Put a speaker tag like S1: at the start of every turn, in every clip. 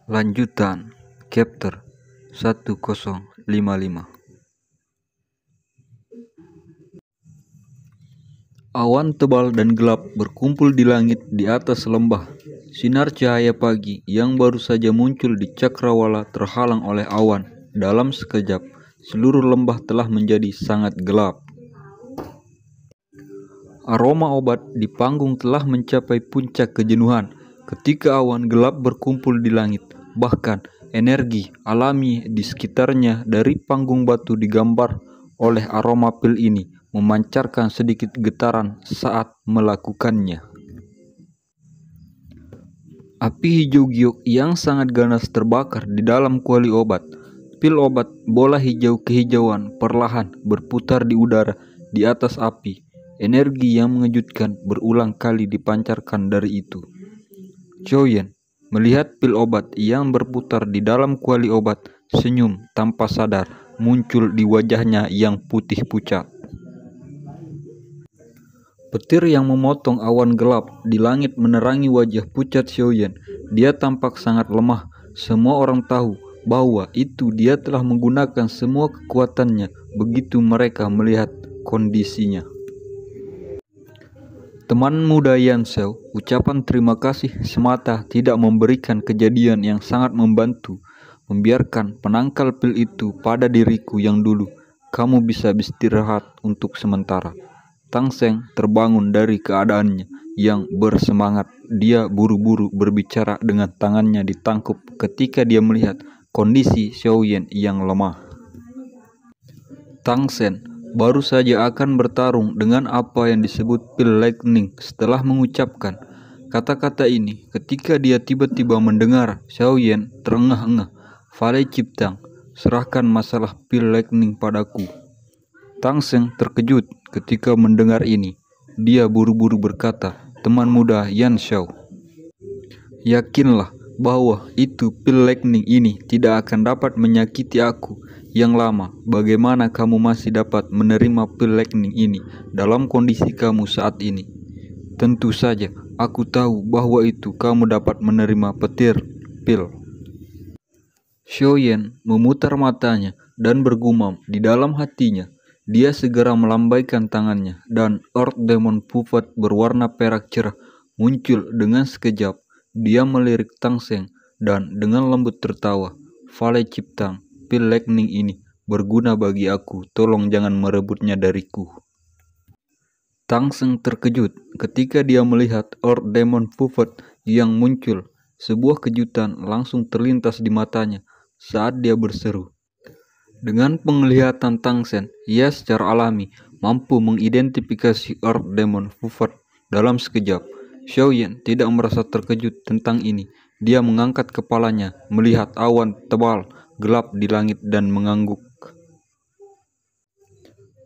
S1: Lanjutan Chapter 1055. Awan tebal dan gelap berkumpul di langit di atas lembah. Sinar cahaya pagi yang baru saja muncul di cakrawala terhalang oleh awan. Dalam sekejap, seluruh lembah telah menjadi sangat gelap. Aroma obat di panggung telah mencapai puncak kejenuhan ketika awan gelap berkumpul di langit. Bahkan energi alami di sekitarnya dari panggung batu digambar oleh aroma pil ini memancarkan sedikit getaran saat melakukannya. Api hijau giok yang sangat ganas terbakar di dalam kuali obat. Pil obat bola hijau kehijauan perlahan berputar di udara di atas api. Energi yang mengejutkan berulang kali dipancarkan dari itu. Xiaoyan melihat pil obat yang berputar di dalam kuali obat, senyum tanpa sadar muncul di wajahnya yang putih pucat. Petir yang memotong awan gelap di langit menerangi wajah pucat Xiaoyan. Dia tampak sangat lemah. Semua orang tahu bahwa itu dia telah menggunakan semua kekuatannya begitu mereka melihat kondisinya. Teman muda Yan Xiao, ucapan terima kasih semata tidak memberikan kejadian yang sangat membantu. Membiarkan penangkal pil itu pada diriku yang dulu. Kamu bisa beristirahat untuk sementara. Tang Seng terbangun dari keadaannya yang bersemangat. Dia buru-buru berbicara dengan tangannya ditangkup ketika dia melihat kondisi Xiaoyan yang lemah. Tang Seng baru saja akan bertarung dengan apa yang disebut pil lightning. Setelah mengucapkan kata-kata ini, ketika dia tiba-tiba mendengar Xiaoyan terengah-engah, "Falei Ciptang, serahkan masalah pil lightning padaku." Tang Seng terkejut ketika mendengar ini. Dia buru-buru berkata, "Teman muda Yan Xiao, yakinlah bahwa itu pil lightning ini tidak akan dapat menyakiti aku yang lama. Bagaimana kamu masih dapat menerima pil lightning ini dalam kondisi kamu saat ini? Tentu saja aku tahu bahwa itu kamu dapat menerima petir pil." Xiaoyan memutar matanya dan bergumam di dalam hatinya. Dia segera melambaikan tangannya dan Earth Demon Puffet berwarna perak cerah muncul dengan sekejap. Dia melirik Tang Seng dan dengan lembut tertawa, "Falei Ciptang, pil lightning ini berguna bagi aku, tolong jangan merebutnya dariku." Tang Seng terkejut ketika dia melihat Earth Demon Puffet yang muncul. Sebuah kejutan langsung terlintas di matanya saat dia berseru. Dengan penglihatan Tang Seng, ia secara alami mampu mengidentifikasi Earth Demon Puffet dalam sekejap. Xiaoyan tidak merasa terkejut tentang ini. Dia mengangkat kepalanya, melihat awan tebal gelap di langit dan mengangguk.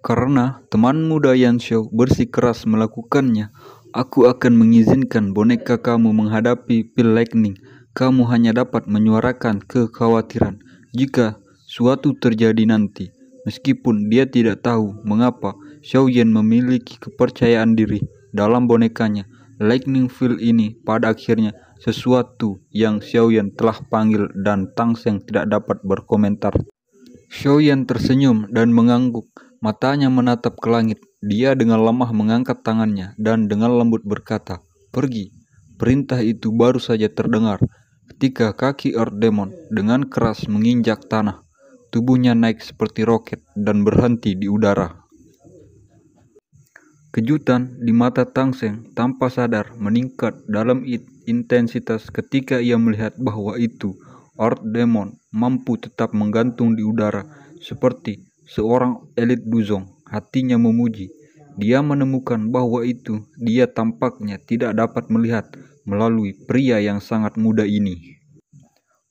S1: "Karena teman muda Yan Xiao bersikeras melakukannya, aku akan mengizinkan boneka kamu menghadapi pil lightning. Kamu hanya dapat menyuarakan kekhawatiran jika suatu terjadi nanti." Meskipun dia tidak tahu mengapa Xiaoyan memiliki kepercayaan diri dalam bonekanya, lightning field ini pada akhirnya sesuatu yang Xiaoyan telah panggil dan Tang Seng tidak dapat berkomentar. Xiaoyan tersenyum dan mengangguk, matanya menatap ke langit. Dia dengan lemah mengangkat tangannya dan dengan lembut berkata, "Pergi." Perintah itu baru saja terdengar ketika kaki Earth Demon dengan keras menginjak tanah. Tubuhnya naik seperti roket dan berhenti di udara. Kejutan di mata Tang Seng tanpa sadar meningkat dalam intensitas ketika ia melihat bahwa itu Earth Demon mampu tetap menggantung di udara seperti seorang elit Duzong. Hatinya memuji. Dia menemukan bahwa itu dia tampaknya tidak dapat melihat melalui pria yang sangat muda ini.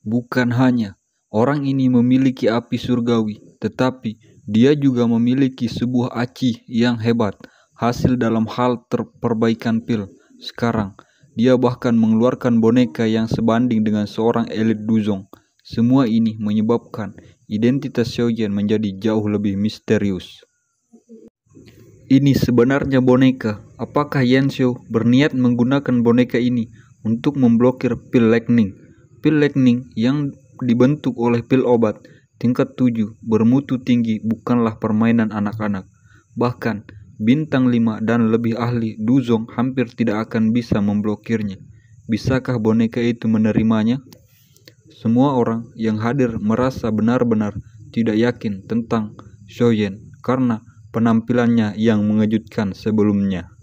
S1: Bukan hanya orang ini memiliki api surgawi, tetapi dia juga memiliki sebuah aci yang hebat, hasil dalam hal perbaikan pil. Sekarang, dia bahkan mengeluarkan boneka yang sebanding dengan seorang elit Duzong. Semua ini menyebabkan identitas Xiaoyan menjadi jauh lebih misterius. Ini sebenarnya boneka. Apakah Yan Xiao berniat menggunakan boneka ini untuk memblokir pil lightning? Pil Lightning yang dibentuk oleh pil obat tingkat 7 bermutu tinggi bukanlah permainan anak-anak. Bahkan bintang 5 dan lebih ahli Duzong hampir tidak akan bisa memblokirnya. Bisakah boneka itu menerimanya? Semua orang yang hadir merasa benar-benar tidak yakin tentang Xiaoyan karena penampilannya yang mengejutkan sebelumnya.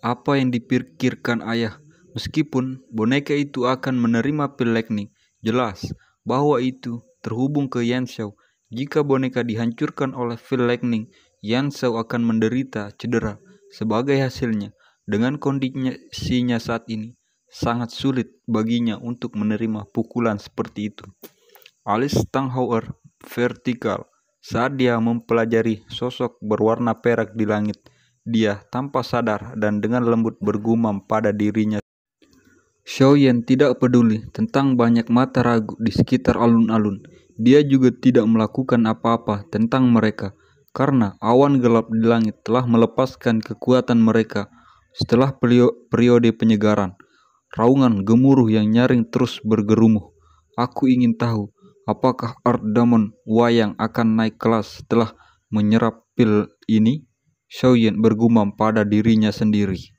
S1: Apa yang dipikirkan ayah? Meskipun boneka itu akan menerima pil Lightning, jelas bahwa itu terhubung ke Yanxiao. Jika boneka dihancurkan oleh pil Lightning, Yanxiao akan menderita cedera. Sebagai hasilnya, dengan kondisinya saat ini, sangat sulit baginya untuk menerima pukulan seperti itu. Alis Tang Hauer vertikal saat dia mempelajari sosok berwarna perak di langit. Dia tanpa sadar dan dengan lembut bergumam pada dirinya. Xiaoyan tidak peduli tentang banyak mata ragu di sekitar alun-alun. Dia juga tidak melakukan apa-apa tentang mereka, karena awan gelap di langit telah melepaskan kekuatan mereka setelah periode penyegaran. Raungan gemuruh yang nyaring terus bergerumuh. Aku ingin tahu, apakah Earth Demon Wayang akan naik kelas setelah menyerap pil ini? Xiaoyan bergumam pada dirinya sendiri.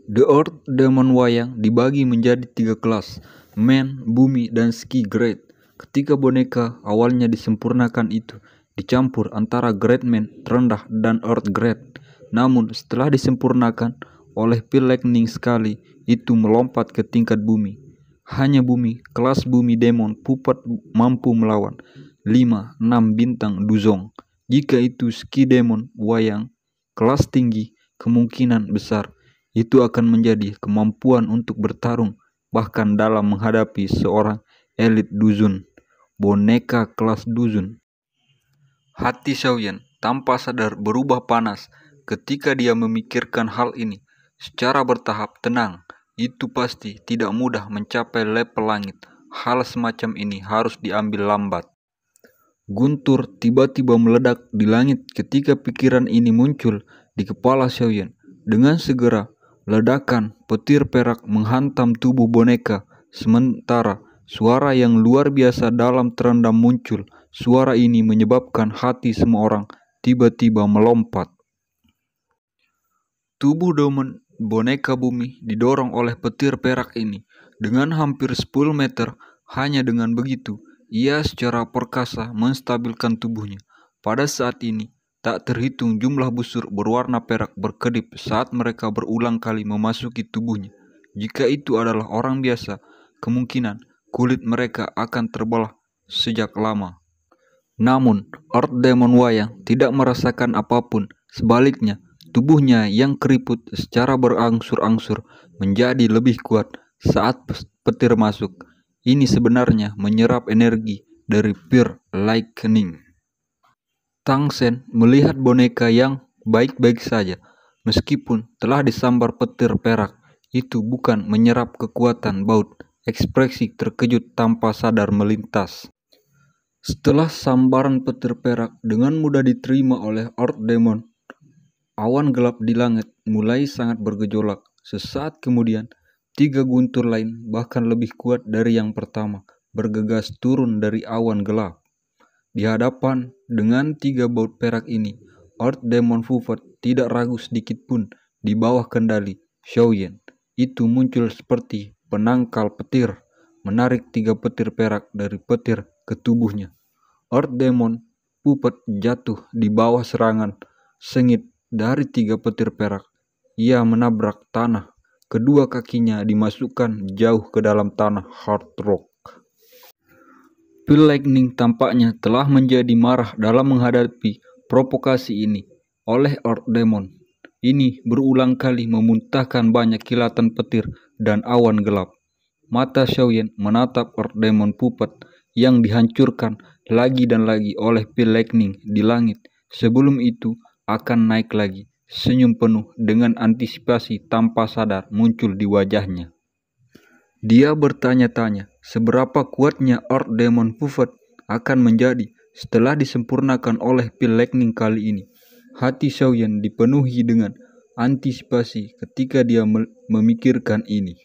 S1: The Earth Demon Wayang dibagi menjadi 3 kelas, Man, Bumi, dan Ski Grade. Ketika boneka awalnya disempurnakan itu dicampur antara Grade Man terendah dan Earth Grade. Namun setelah disempurnakan oleh pil Lightning sekali, itu melompat ke tingkat Bumi. Hanya Bumi, kelas Bumi Demon Pupat mampu melawan 5-6 bintang Duzong. Jika itu Ski Demon Wayang kelas tinggi, kemungkinan besar itu akan menjadi kemampuan untuk bertarung bahkan dalam menghadapi seorang elit Duzun, boneka kelas Duzun. Hati Xiaoyan tanpa sadar berubah panas ketika dia memikirkan hal ini. Secara bertahap tenang, itu pasti tidak mudah mencapai level langit. Hal semacam ini harus diambil lambat. Guntur tiba-tiba meledak di langit ketika pikiran ini muncul di kepala Xiaoyan. Dengan segera, ledakan petir perak menghantam tubuh boneka. Sementara suara yang luar biasa dalam terendam muncul. Suara ini menyebabkan hati semua orang tiba-tiba melompat. Tubuh Demon boneka bumi didorong oleh petir perak ini dengan hampir 10 meter. Hanya dengan begitu, ia secara perkasa menstabilkan tubuhnya. Pada saat ini, tak terhitung jumlah busur berwarna perak berkedip saat mereka berulang kali memasuki tubuhnya. Jika itu adalah orang biasa, kemungkinan kulit mereka akan terbelah sejak lama. Namun, Earth Demon Wayang tidak merasakan apapun. Sebaliknya, tubuhnya yang keriput secara berangsur-angsur menjadi lebih kuat saat petir masuk. Ini sebenarnya menyerap energi dari pil Lightning. Tang Shen melihat boneka yang baik-baik saja, meskipun telah disambar petir perak. Itu bukan menyerap kekuatan baut. Ekspresi terkejut tanpa sadar melintas. Setelah sambaran petir perak dengan mudah diterima oleh Earth Demon, awan gelap di langit mulai sangat bergejolak. Sesaat kemudian, 3 guntur lain bahkan lebih kuat dari yang pertama bergegas turun dari awan gelap. Di hadapan dengan 3 baut perak ini, Earth Demon Pupat tidak ragu sedikit pun. Di bawah kendali Xiaoyan, itu muncul seperti penangkal petir, menarik 3 petir perak dari petir ke tubuhnya. Earth Demon Pupat jatuh di bawah serangan sengit dari 3 petir perak. Ia menabrak tanah. Kedua kakinya dimasukkan jauh ke dalam tanah hard rock. Pil Lightning tampaknya telah menjadi marah dalam menghadapi provokasi ini oleh Earth Demon. Ini berulang kali memuntahkan banyak kilatan petir dan awan gelap. Mata Xiaoyan menatap Earth Demon Pupat yang dihancurkan lagi dan lagi oleh pil Lightning di langit. Sebelum itu akan naik lagi. Senyum penuh dengan antisipasi tanpa sadar muncul di wajahnya. Dia bertanya-tanya seberapa kuatnya Earth Demon Pupat akan menjadi setelah disempurnakan oleh pil Lightning kali ini. Hati Xiaoyan dipenuhi dengan antisipasi ketika dia memikirkan ini.